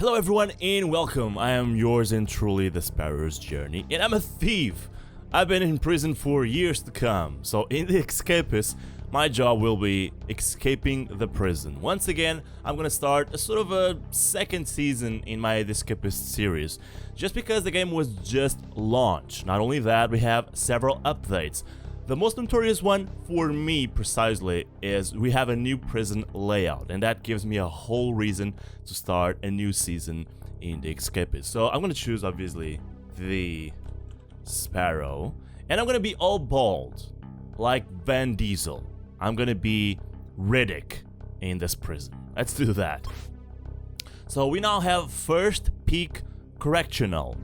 Hello everyone and welcome. I am yours and truly the Sparrow's Journey, and I'm a thief. I've been in prison for years to come, so in the Escapists, my job will be escaping the prison. Once again, I'm gonna start a sort of a second season in my The Escapist series, just because the game was just launched. Not only that, we have several updates. The most notorious one, for me precisely, is we have a new prison layout, and that gives me a whole reason to start a new season in the Escapists. So I'm gonna choose, obviously, the Sparrow, and I'm gonna be all bald, like Van Diesel. I'm gonna be Riddick in this prison. Let's do that. So we now have Fhurst Peak Correctional.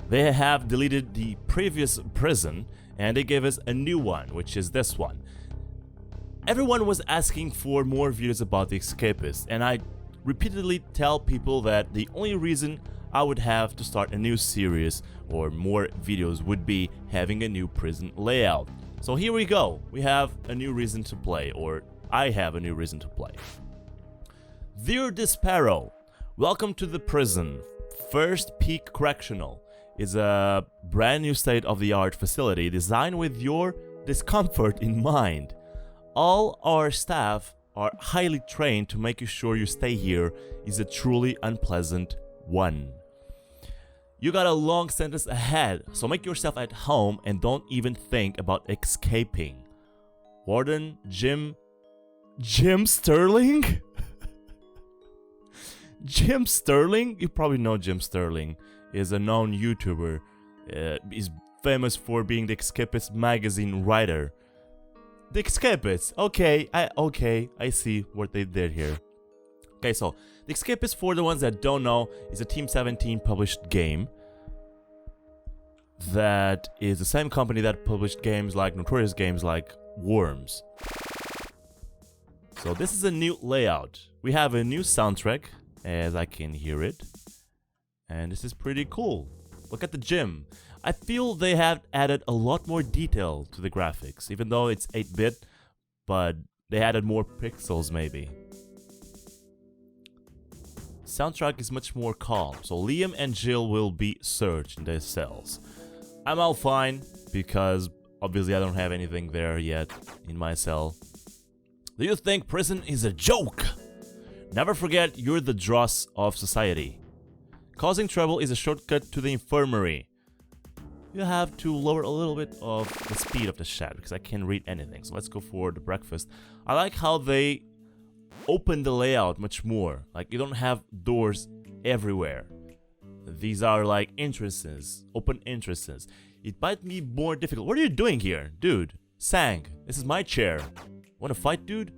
They have deleted the previous prison and they gave us a new one, which is this one. Everyone was asking for more videos about the Escapists, and I repeatedly tell people that the only reason I would have to start a new series or more videos would be having a new prison layout. So here we go. We have a new reason to play, or I have a new reason to play. Dear TheSparrow, welcome to the prison. Fhurst Peak Correctional is a brand new state-of-the-art facility designed with your discomfort in mind. All our staff are highly trained to make sure you stay here is a truly unpleasant one. You got a long sentence ahead, so make yourself at home and don't even think about escaping. Warden Jim Sterling? Jim Sterling? You probably know Jim Sterling. Is a known YouTuber. Is famous for being the Escapist magazine writer. The Escapists. Okay, I see what they did here. Okay, so the Escapists, for the ones that don't know, is a Team 17 published game. That is the same company that published games like notorious games like Worms. So this is a new layout. We have a new soundtrack, as I can hear it. And this is pretty cool. Look at the gym. I feel they have added a lot more detail to the graphics, even though it's 8-bit, but they added more pixels maybe. Soundtrack is much more calm, so Liam and Jill will be searched in their cells. I'm all fine, because obviously I don't have anything there yet in my cell. Do you think prison is a joke? Never forget you're the dross of society. Causing trouble is a shortcut to the infirmary. You have to lower a little bit of the speed of the chat because I can't read anything. So let's go for the breakfast. I like how they open the layout much more. Like you don't have doors everywhere. These are like entrances, open entrances. It might be more difficult. What are you doing here? Dude, Sang, this is my chair. Wanna fight, dude?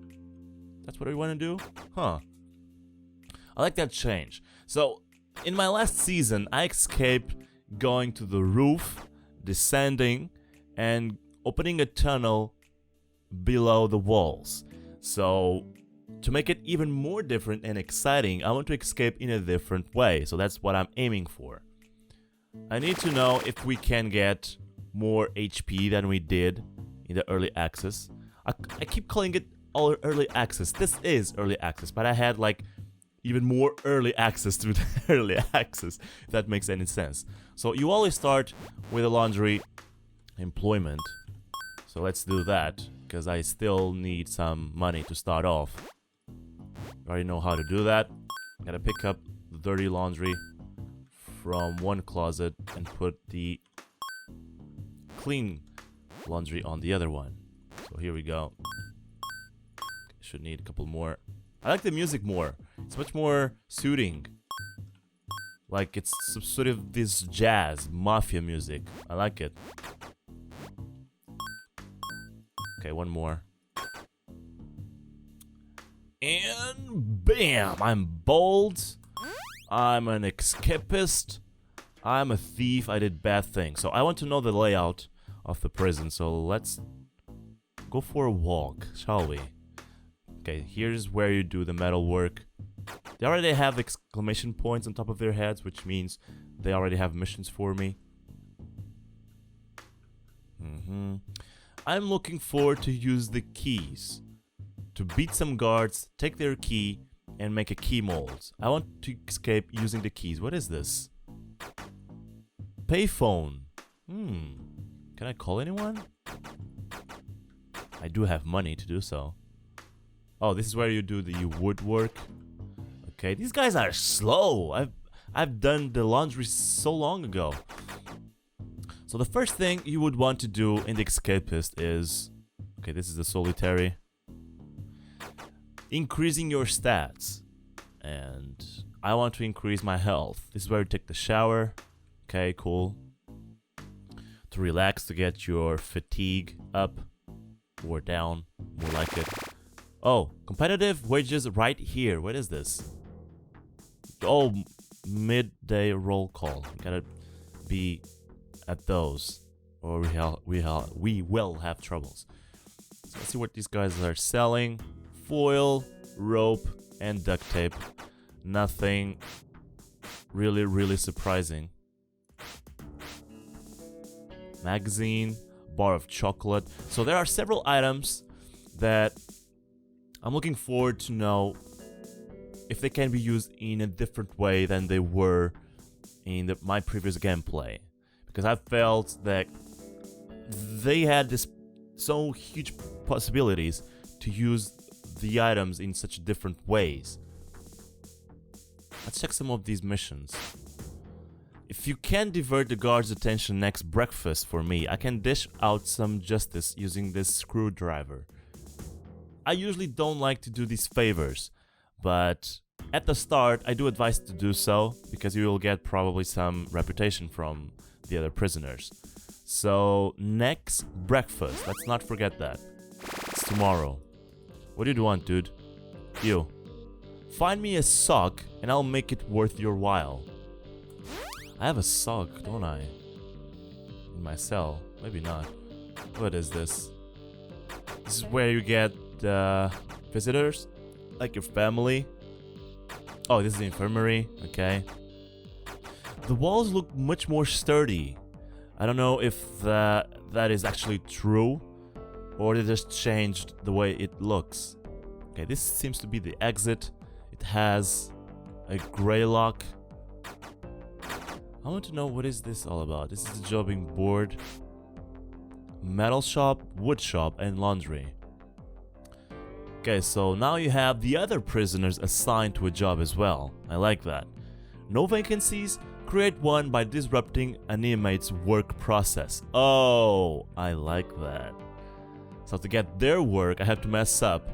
That's what you wanna do? Huh. I like that change. So, in my last season, I escaped going to the roof, descending, and opening a tunnel below the walls. So, to make it even more different and exciting, I want to escape in a different way. So that's what I'm aiming for. I need to know if we can get more HP than we did in the early access. I keep calling it early access. This is early access, but I had like even more early access to the early access, if that makes any sense. So you always start with a laundry employment. So let's do that, because I still need some money to start off. I already know how to do that. Gotta pick up the dirty laundry from one closet and put the clean laundry on the other one. So here we go. Should need a couple more. I like the music more. It's much more soothing. Like it's some sort of this jazz, mafia music. I like it. Okay, one more. And bam! I'm bold. I'm an escapist. I'm a thief. I did bad things. So I want to know the layout of the prison. So let's go for a walk, shall we? Okay, here's where you do the metal work. They already have exclamation points on top of their heads, which means they already have missions for me. I'm looking forward to use the keys. To beat some guards, take their key, and make a key mold. I want to escape using the keys. What is this? Payphone. Can I call anyone? I do have money to do so. Oh, this is where you do the woodwork. Okay, these guys are slow. I've done the laundry so long ago. So the first thing you would want to do in the Escapist is... Okay, this is the solitary. Increasing your stats. And I want to increase my health. This is where you take the shower. Okay, cool. To relax, to get your fatigue up or down, more like it. Oh, competitive wages right here. What is this? Oh, midday roll call. We gotta be at those, or we will have troubles. So let's see what these guys are selling. Foil, rope, and duct tape. Nothing really surprising. Magazine, bar of chocolate. So there are several items that I'm looking forward to know if they can be used in a different way than they were in my previous gameplay. Because I felt that they had this so huge possibilities to use the items in such different ways. Let's check some of these missions. If you can divert the guard's attention next breakfast for me, I can dish out some justice using this screwdriver. I usually don't like to do these favors, but at the start I do advise to do so, because you will get probably some reputation from the other prisoners. So next breakfast, let's not forget that. It's tomorrow. What do you want, dude? You. Find me a sock and I'll make it worth your while. I have a sock, don't I? In my cell. Maybe not. What is this? This is where you get visitors, like your family. Oh, this is the infirmary. Okay. The walls look much more sturdy. I don't know if that is actually true, or they just changed the way it looks. Okay, this seems to be the exit. It has a gray lock. I want to know, what is this all about? This is the jobbing board. Metal shop, wood shop, and laundry. Okay, so now you have the other prisoners assigned to a job as well. I like that. No vacancies? Create one by disrupting an inmate's work process. Oh, I like that. So to get their work, I have to mess up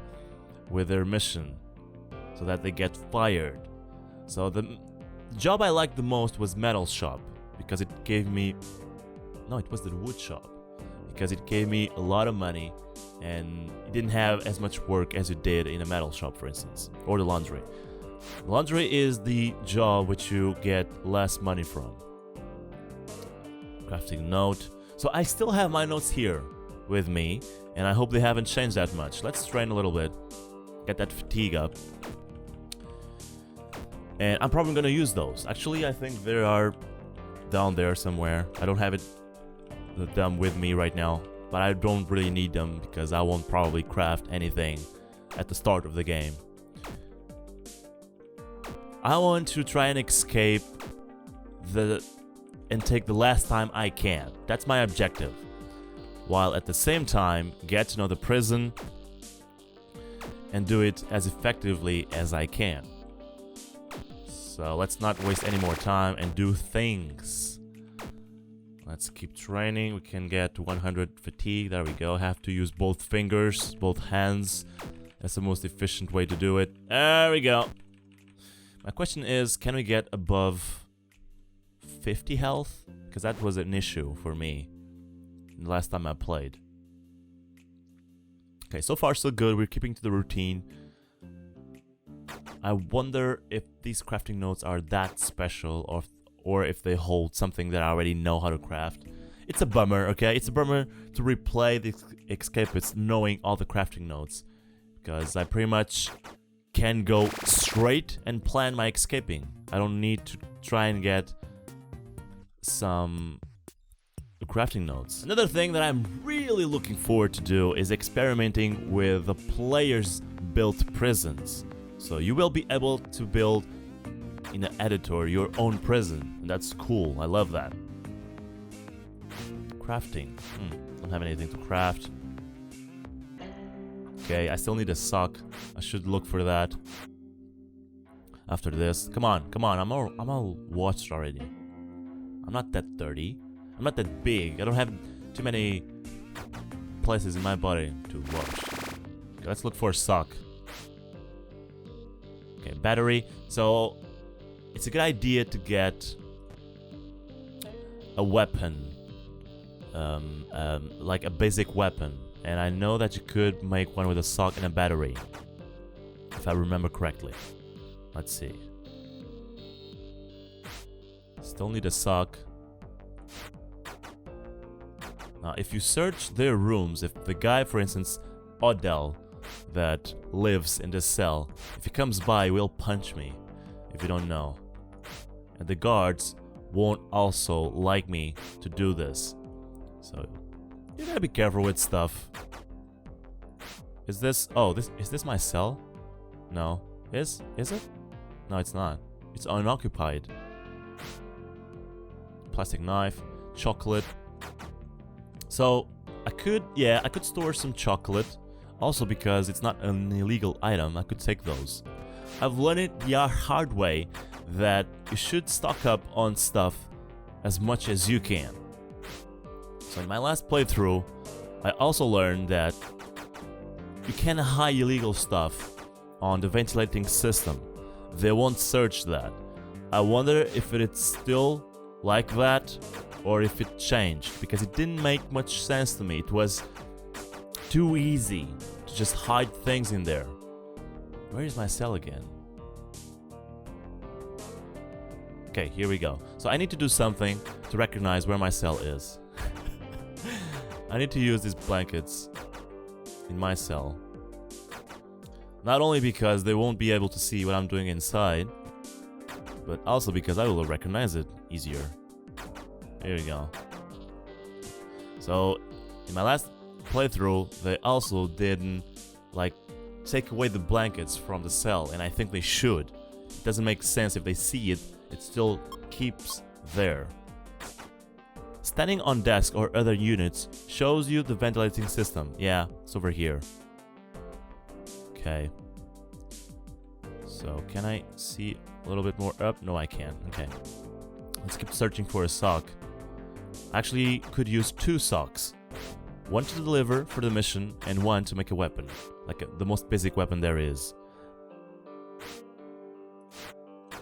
with their mission so that they get fired. So the job I liked the most was metal shop, because it gave me... No, it was the wood shop. Because it gave me a lot of money and it didn't have as much work as it did in a metal shop, for instance. Or the laundry. Laundry is the job which you get less money from. Crafting note. So I still have my notes here with me, and I hope they haven't changed that much. Let's train a little bit. Get that fatigue up. And I'm probably gonna use those. Actually, I think they are down there somewhere. I don't have them with me right now, but I don't really need them because I won't probably craft anything at the start of the game. I want to try and escape and take the last time I can. That's my objective. While at the same time, get to know the prison and do it as effectively as I can. So let's not waste any more time and do things. Let's keep training. We can get to 100 fatigue. There we go. Have to use both fingers, both hands. That's the most efficient way to do it. There we go. My question is, can we get above 50 health? Because that was an issue for me the last time I played. Okay, so far so good. We're keeping to the routine. I wonder if these crafting notes are that special, or if they hold something that I already know how to craft. It's a bummer, okay? It's a bummer to replay the Escapists knowing all the crafting notes, because I pretty much can go straight and plan my escaping. I don't need to try and get some crafting notes. Another thing that I'm really looking forward to do is experimenting with the players' built prisons. So you will be able to build in an editor your own prison. And that's cool. I love that. Crafting. Don't have anything to craft. Okay, I still need a sock. I should look for that after this. Come on, come on. I'm all washed already. I'm not that dirty. I'm not that big. I don't have too many places in my body to wash. Okay, let's look for a sock. Okay, battery. So it's a good idea to get a weapon, like a basic weapon. And I know that you could make one with a sock and a battery, if I remember correctly. Let's see. Still need a sock. Now, if you search their rooms, if the guy, for instance, Odell, that lives in this cell, if he comes by, he will punch me, if you don't know. And the guards won't also like me to do this. So you gotta be careful with stuff. Is this... Oh, is this my cell? No. Is it? No, it's not. It's unoccupied. Plastic knife. Chocolate. So, I could store some chocolate. Also because it's not an illegal item, I could take those. I've learned it the hard way that you should stock up on stuff as much as you can. So in my last playthrough, I also learned that you can hide illegal stuff on the ventilating system. They won't search that. I wonder if it's still like that or if it changed, because it didn't make much sense to me. It was too easy to just hide things in there. Where is my cell again? Okay, here we go. So I need to do something to recognize where my cell is. I need to use these blankets in my cell. Not only because they won't be able to see what I'm doing inside, but also because I will recognize it easier. Here we go. So, in my last playthrough, they also didn't, like, take away the blankets from the cell, and I think they should. It doesn't make sense if they see it, it still keeps there. Standing on desk or other units shows you the ventilating system. Yeah, it's over here. Okay. So, can I see a little bit more up? No, I can't. Okay. Let's keep searching for a sock. Actually, could use 2 socks. One to deliver for the mission and one to make a weapon. Like the most basic weapon there is.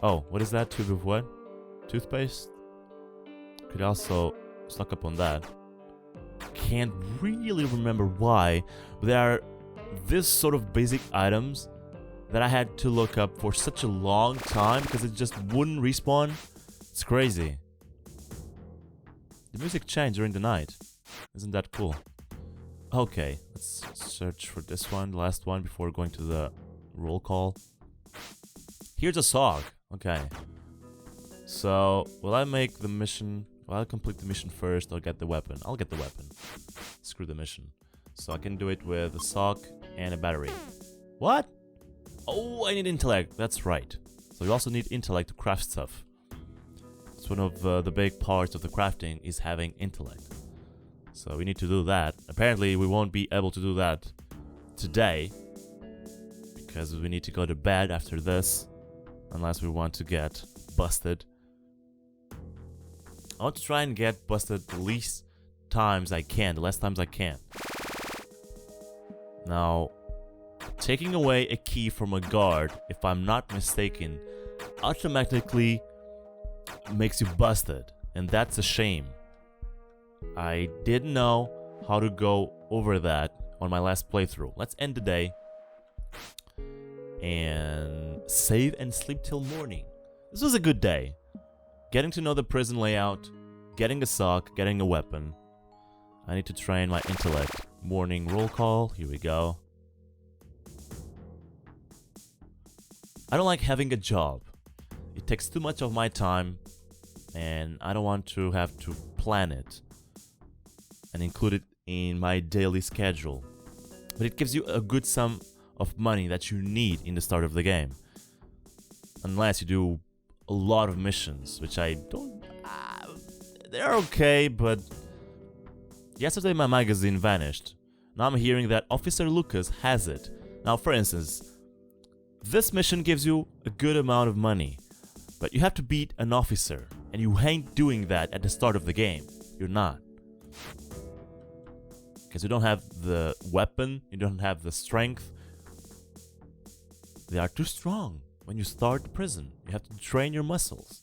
Oh, what is that? Tube of what? Toothpaste? Could also stock up on that. Can't really remember why, but there are this sort of basic items that I had to look up for such a long time because it just wouldn't respawn. It's crazy. The music changed during the night. Isn't that cool? Okay, let's search for this one, the last one, before going to the roll call. Here's a sock. Okay. So, will I make the mission... Will I complete the mission first or get the weapon? I'll get the weapon. Screw the mission. So I can do it with a sock and a battery. What? Oh, I need intellect. That's right. So you also need intellect to craft stuff. It's one of the big parts of the crafting is having intellect. So we need to do that. Apparently we won't be able to do that today, because we need to go to bed after this, unless we want to get busted. I want to try and get busted the least times I can, the less times I can. Now, taking away a key from a guard, if I'm not mistaken, automatically makes you busted, and that's a shame. I didn't know how to go over that on my last playthrough. Let's end the day and save and sleep till morning. This was a good day. Getting to know the prison layout, getting a sock, getting a weapon. I need to train my intellect. Morning roll call, here we go. I don't like having a job. It takes too much of my time, and I don't want to have to plan it and include it in my daily schedule. But it gives you a good sum of money that you need in the start of the game. Unless you do a lot of missions, which I don't... they're okay, but... Yesterday my magazine vanished. Now I'm hearing that Officer Lucas has it. Now, for instance, this mission gives you a good amount of money, but you have to beat an officer, and you ain't doing that at the start of the game. You're not. Because you don't have the weapon, you don't have the strength. They are too strong. When you start prison, you have to train your muscles.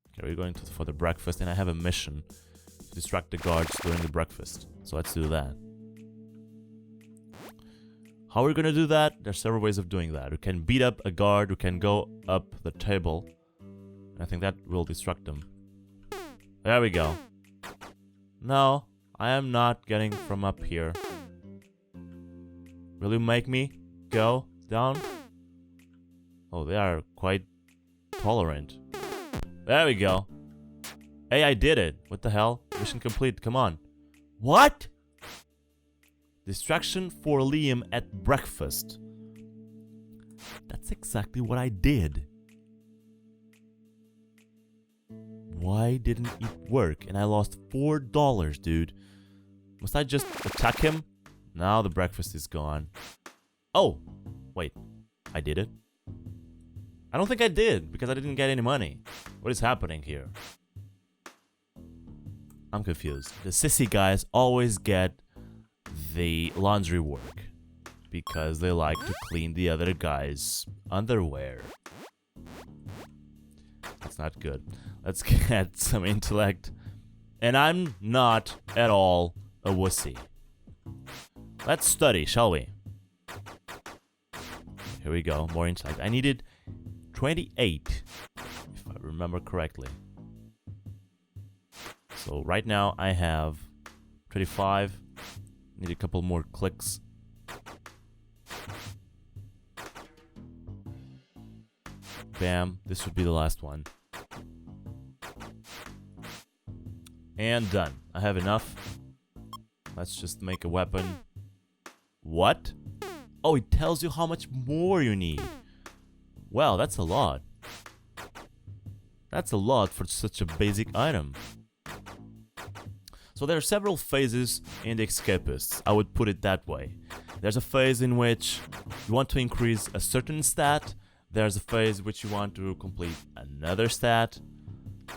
Okay, we're going for the breakfast, and I have a mission to distract the guards during the breakfast. So let's do that. How are we gonna do that? There's several ways of doing that. We can beat up a guard, we can go up the table. I think that will distract them. There we go. No, I am not getting from up here. Will you make me go down? Oh, they are quite tolerant. There we go. Hey, I did it. What the hell? Mission complete. Come on. What? Distraction for Liam at breakfast. That's exactly what I did. Why didn't it work? And I lost $4, dude. Must I just attack him? Now the breakfast is gone. Oh, wait. I did it? I don't think I did, because I didn't get any money. What is happening here? I'm confused. The sissy guys always get the laundry work because they like to clean the other guy's underwear. That's not good. Let's get some intellect. And I'm not at all a wussy. Let's study, shall we? Here we go, more intellect. I needed 28, if I remember correctly. So right now I have 25. Need a couple more clicks. Bam, this would be the last one. And done. I have enough. Let's just make a weapon. What? Oh, it tells you how much more you need. Wow, that's a lot. That's a lot for such a basic item. So there are several phases in the Escapists, I would put it that way. There's a phase in which you want to increase a certain stat. There's a phase which you want to complete another stat.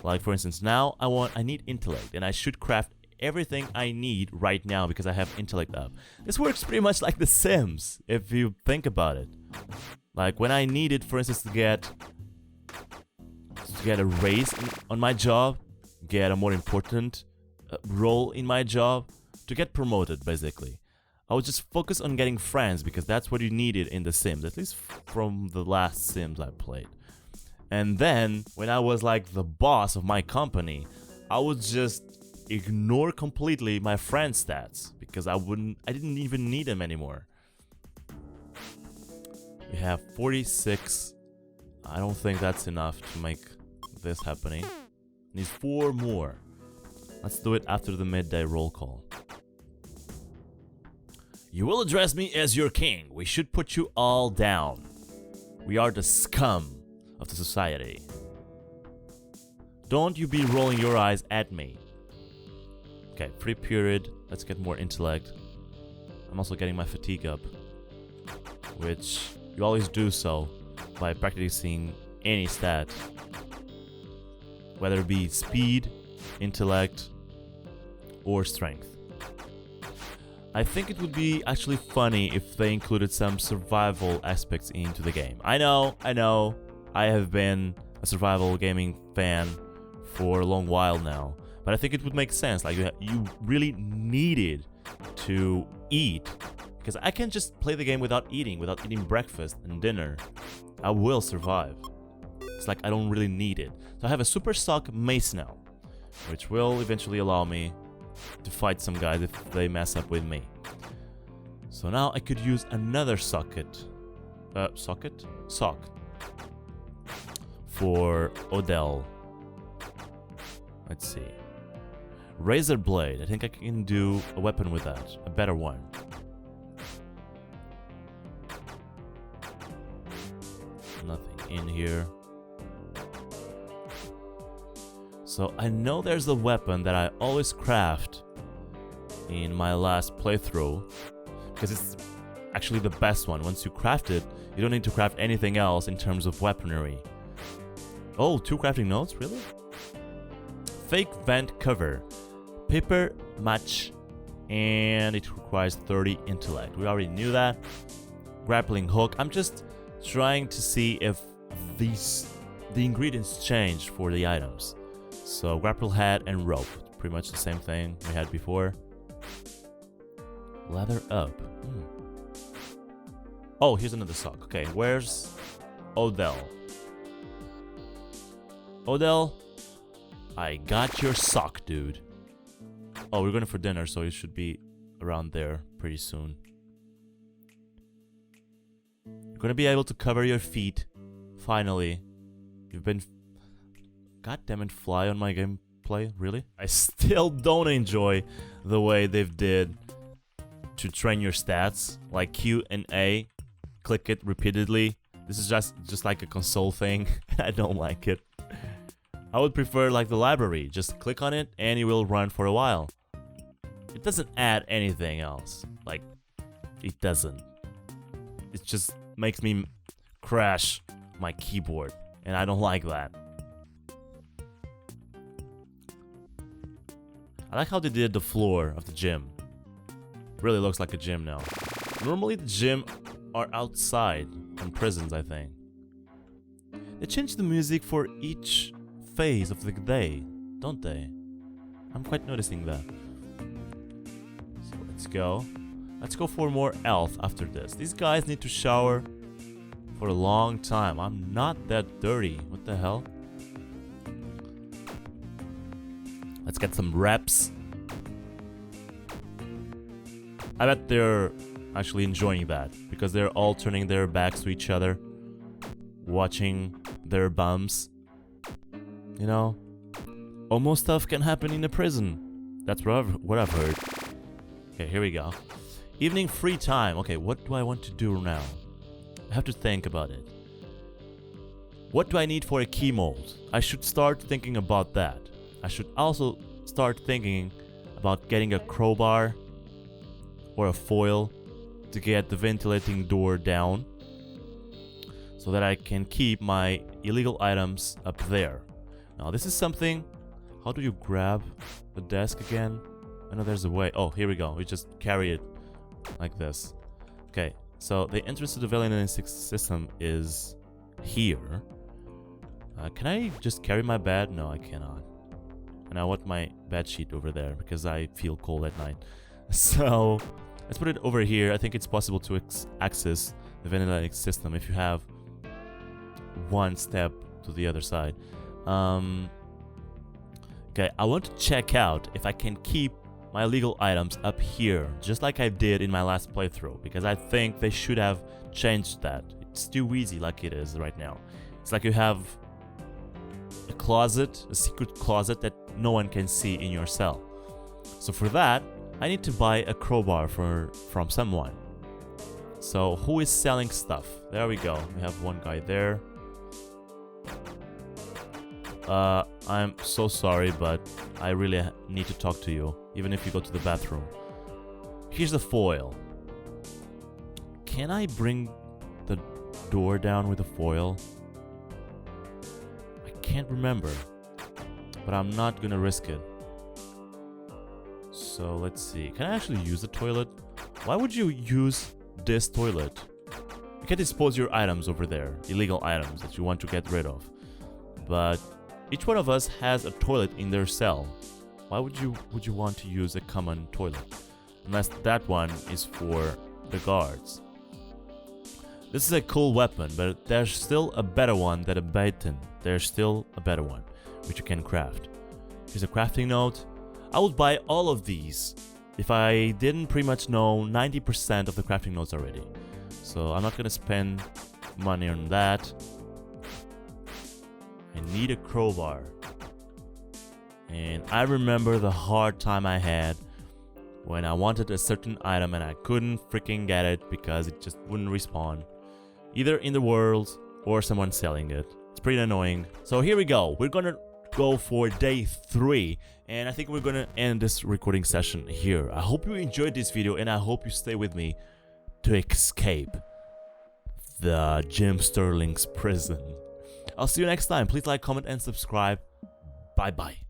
Like for instance, now I need intellect, and I should craft everything I need right now because I have intellect up. This works pretty much like The Sims, if you think about it. Like when I needed, for instance, to get a raise on my job, get a more important role in my job, to get promoted basically. I would just focus on getting friends because that's what you needed in The Sims, at least from the last Sims I played. And then when I was like the boss of my company, I would just ignore completely my friend stats because I didn't even need them anymore. We have 46. I don't think that's enough to make this happening. Need 4 more. Let's do it after the midday roll call. You will address me as your king. We should put you all down. We are the scum of the society. Don't you be rolling your eyes at me. Okay, free period. Let's get more intellect. I'm also getting my fatigue up, which you always do so by practicing any stat, whether it be speed, intellect, or strength. I think it would be actually funny if they included some survival aspects into the game. I know, I have been a survival gaming fan for a long while now, but I think it would make sense. Like you really needed to eat, because I can't just play the game without eating breakfast and dinner. I will survive. It's like I don't really need it. So I have a super stock mace now, which will eventually allow me to fight some guys if they mess up with me. So now I could use another sock for Odell. Let's see. Razor blade. I think I can do a weapon with that, a better one. in here. So I know there's a weapon that I always craft in my last playthrough, because it's actually the best one. Once you craft it, you don't need to craft anything else in terms of weaponry. Oh, 2 crafting notes? Really? Fake vent cover. Paper, match, and it requires 30 intellect. We already knew that. Grappling hook. I'm just trying to see if the ingredients change for the items. So grapple head and rope. Pretty much the same thing we had before. Leather up. Oh, here's another sock. Okay, where's Odell? Odell, I got your sock, dude. Oh, we're going for dinner, so you should be around there pretty soon. You're going to be able to cover your feet. Finally. You've been... God damn it, fly on my gameplay? Really? I still don't enjoy the way they've did to train your stats. Like Q and A. Click it repeatedly. This is just like a console thing. I don't like it. I would prefer like the library. Just click on it and you will run for a while. It doesn't add anything else. Like, it doesn't. It just makes me crash my keyboard. And I don't like that. I like how they did the floor of the gym. Really looks like a gym now. Normally the gym are outside in prisons, I think. They changed the music for each phase of the day, don't they? I'm quite noticing that. So let's go. Let's go for more health after this. These guys need to shower for a long time. I'm not that dirty. What the hell? Let's get some reps. I bet they're actually enjoying that because they're all turning their backs to each other, watching their bums. You know, almost stuff can happen in a prison. That's what I've heard. Okay, here we go. Evening free time. Okay, what do I want to do now? I have to think about it. What do I need for a key mold? I should start thinking about that. I should also start thinking about getting a crowbar or a foil to get the ventilating door down so that I can keep my illegal items up there. Now this is something... How do you grab the desk again? I know there's a way. Oh, here we go. We just carry it like this. Okay, so the entrance to the Valiant system is here. Can I just carry my bed? No, I cannot. And I want my bed sheet over there because I feel cold at night. So let's put it over here. I think it's possible to access the Valiant system if you have one step to the other side. Okay, I want to check out if I can keep my illegal items up here, just like I did in my last playthrough, because I think they should have changed that. It's too easy like it is right now. It's like you have a closet, a secret closet that no one can see in your cell. So for that, I need to buy a crowbar from someone. So who is selling stuff? There we go. We have one guy there. I'm so sorry, but I really need to talk to you, even if you go to the bathroom. Here's the foil. Can I bring the door down with a foil? I can't remember, but I'm not gonna risk it. So let's see. Can I actually use the toilet? Why would you use this toilet? You can dispose your items over there, illegal items that you want to get rid of. But each one of us has a toilet in their cell. Why would you want to use a common toilet? Unless that one is for the guards. This is a cool weapon, but there's still a better one than a baton. There's still a better one, which you can craft. Here's a crafting note. I would buy all of these if I didn't pretty much know 90% of the crafting notes already. So I'm not gonna spend money on that. I need a crowbar. And I remember the hard time I had when I wanted a certain item and I couldn't freaking get it because it just wouldn't respawn. Either in the world or someone selling it. It's pretty annoying. So here we go. We're gonna go for day 3, and I think we're gonna end this recording session here. I hope you enjoyed this video, and I hope you stay with me to escape the Jim Sterling's prison. I'll see you next time. Please like, comment, and subscribe. Bye bye.